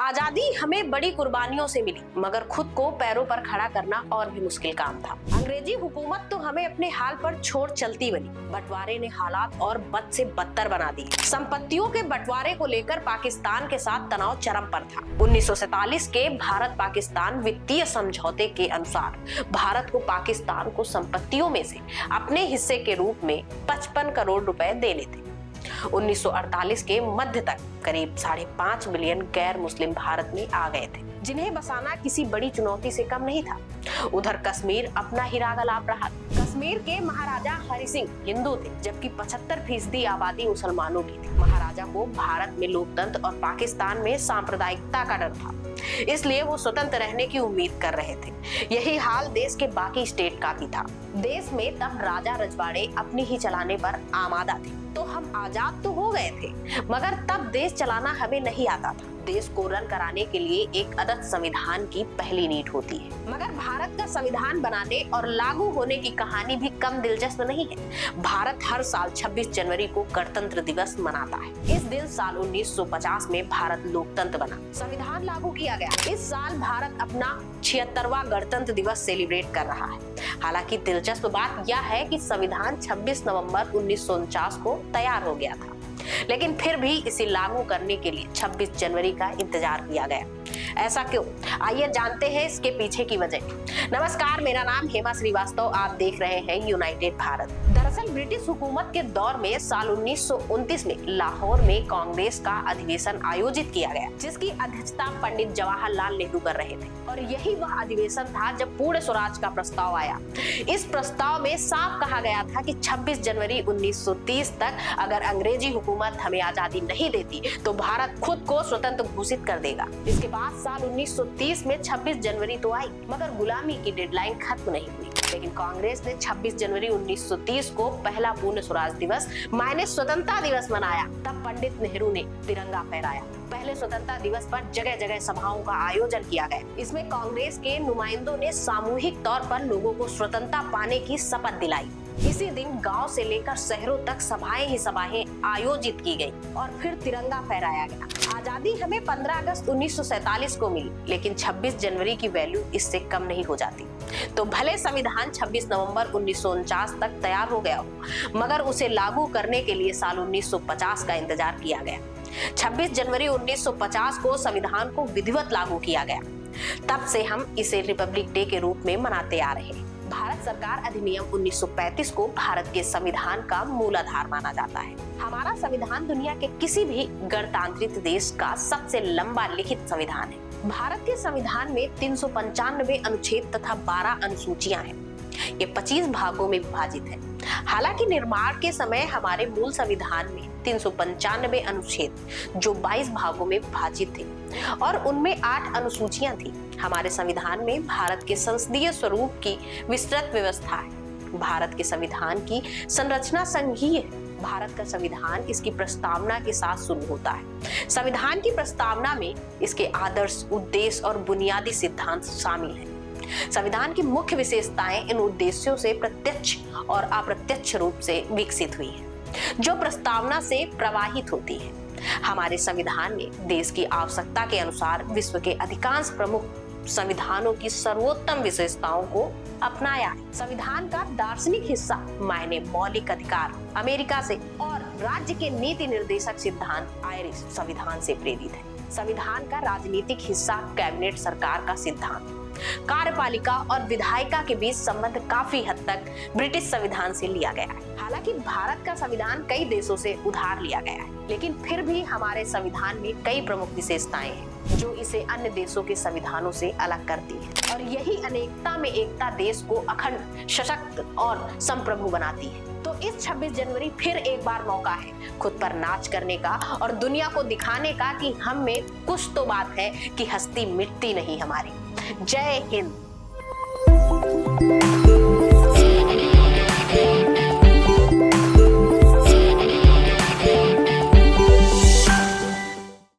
आजादी हमें बड़ी कुर्बानियों से मिली, मगर खुद को पैरों पर खड़ा करना और भी मुश्किल काम था। अंग्रेजी हुकूमत तो हमें अपने हाल पर छोड़ चलती बनी, बंटवारे ने हालात और बद से बदतर बना दिए। संपत्तियों के बंटवारे को लेकर पाकिस्तान के साथ तनाव चरम पर था। 1947 के भारत पाकिस्तान वित्तीय समझौते के अनुसार भारत को पाकिस्तान को संपत्तियों में से अपने हिस्से के रूप में 55 करोड़ रुपए देने थे। 1948 के मध्य तक करीब 5.5 मिलियन गैर मुस्लिम भारत में आ गए थे, जिन्हें बसाना किसी बड़ी चुनौती से कम नहीं था। उधर कश्मीर अपना ही राग अलाप रहा। कश्मीर के महाराजा हरि सिंह हिंदू थे, जबकि 75% आबादी मुसलमानों की थी। महाराजा को भारत में लोकतंत्र और पाकिस्तान में सांप्रदायिकता का डर था, इसलिए वो स्वतंत्र रहने की उम्मीद कर रहे थे। यही हाल देश के बाकी स्टेट का भी था। देश में तब राजा रजवाड़े अपनी ही चलाने पर आमादा थे। तो हम आजाद तो हो गए थे, मगर तब देश चलाना हमें नहीं आता था। देश को रन कराने के लिए एक आदर्श संविधान की पहली नींव होती है। मगर भारत का संविधान बनाने और लागू होने की कहानी भी कम दिलचस्प नहीं है। भारत हर साल 26 जनवरी को गणतंत्र दिवस मनाता है। इस दिन साल 1950 में भारत लोकतंत्र बना, संविधान लागू किया गया। इस साल भारत अपना 76वां गणतंत्र दिवस सेलिब्रेट कर रहा है। हालांकि दिलचस्प बात यह है कि संविधान 26 नवंबर 1949 को तैयार हो गया था, लेकिन फिर भी इसे लागू करने के लिए 26 जनवरी का इंतजार किया गया। ऐसा क्यों? आइए जानते हैं इसके पीछे की वजह। नमस्कार, मेरा नाम हेमा श्रीवास्तव, आप देख रहे हैं यूनाइटेड भारत। दरअसल ब्रिटिश हुकूमत के दौर में साल 1929 में लाहौर में कांग्रेस का अधिवेशन आयोजित किया गया, जिसकी अध्यक्षता पंडित जवाहरलाल नेहरू कर रहे थे। और यही वह अधिवेशन था जब पूर्ण स्वराज का प्रस्ताव आया। इस प्रस्ताव में साफ कहा गया था कि 26 जनवरी 1930 तक अगर अंग्रेजी हुकूमत हमें आजादी नहीं देती तो भारत खुद को स्वतंत्र घोषित कर देगा। इसके बाद साल 1930 में 26 जनवरी तो आई, मगर गुलामी की डेडलाइन खत्म नहीं हुई। लेकिन कांग्रेस ने 26 जनवरी 1930 को पहला पूर्ण स्वराज दिवस माइनस स्वतंत्रता दिवस मनाया। तब पंडित नेहरू ने तिरंगा फहराया। पहले स्वतंत्रता दिवस पर जगह जगह सभाओं का आयोजन किया गया। इसमें कांग्रेस के नुमाइंदों ने सामूहिक तौर पर लोगों को स्वतंत्रता पाने की शपथ दिलाई। इसी दिन गांव से लेकर शहरों तक सभाएं ही सभाएं आयोजित की गई और फिर तिरंगा फहराया गया। आजादी हमें 15 अगस्त 1947 को मिली, लेकिन 26 जनवरी की वैल्यू इससे कम नहीं हो जाती। तो भले संविधान 26 नवंबर 1949 तक तैयार हो गया हो, मगर उसे लागू करने के लिए साल 1950 का इंतजार किया गया। 26 जनवरी 1950 को संविधान को विधिवत लागू किया गया। तब से हम इसे रिपब्लिक डे के रूप में मनाते आ रहे हैं। भारत सरकार अधिनियम 1935 को भारत के संविधान का मूलाधार माना जाता है। हमारा संविधान दुनिया के किसी भी गणतांत्रिक देश का सबसे लंबा लिखित संविधान है। भारत के संविधान में 395 अनुच्छेद तथा 12 अनुसूचियां हैं। ये 25 भागों में विभाजित है। हालांकि निर्माण के समय हमारे मूल संविधान में 395 अनुच्छेद जो 22 भागों में विभाजित थे और उनमें 8 अनुसूचियां थी। हमारे संविधान में भारत के संसदीय स्वरूप की विस्तृत व्यवस्था है। भारत के संविधान की संरचना संघीय है। भारत का संविधान इसकी प्रस्तावना के साथ शुरू होता है। संविधान की प्रस्तावना में इसके आदर्श, उद्देश्य और बुनियादी सिद्धांत शामिल हैं। संविधान की मुख्य विशेषताएं इन उद्देश्यों से प्रत्यक्ष और अप्रत्यक्ष रूप से विकसित हुई हैं, जो प्रस्तावना से प्रवाहित होती है। हमारे संविधान ने देश की आवश्यकता के अनुसार विश्व के अधिकांश प्रमुख संविधानों की सर्वोत्तम विशेषताओं को अपनाया है। संविधान का दार्शनिक हिस्सा मायने मौलिक अधिकार अमेरिका से और राज्य के नीति निर्देशक सिद्धांत आयरिश संविधान से प्रेरित है। संविधान का राजनीतिक हिस्सा कैबिनेट सरकार का सिद्धांत, कार्यपालिका और विधायिका के बीच संबंध काफी हद तक ब्रिटिश संविधान से लिया गया है। हालांकि भारत का संविधान कई देशों से उधार लिया गया है, लेकिन फिर भी हमारे संविधान में कई प्रमुख विशेषताएं हैं जो इसे अन्य देशों के संविधानों से अलग करती है। और यही अनेकता में एकता देश को अखंड, सशक्त और संप्रभु बनाती है। तो इस 26 जनवरी फिर एक बार मौका है खुद पर नाच करने का और दुनिया को दिखाने का कि हम में कुछ तो बात है कि हस्ती मिटती नहीं हमारी। जय हिंद।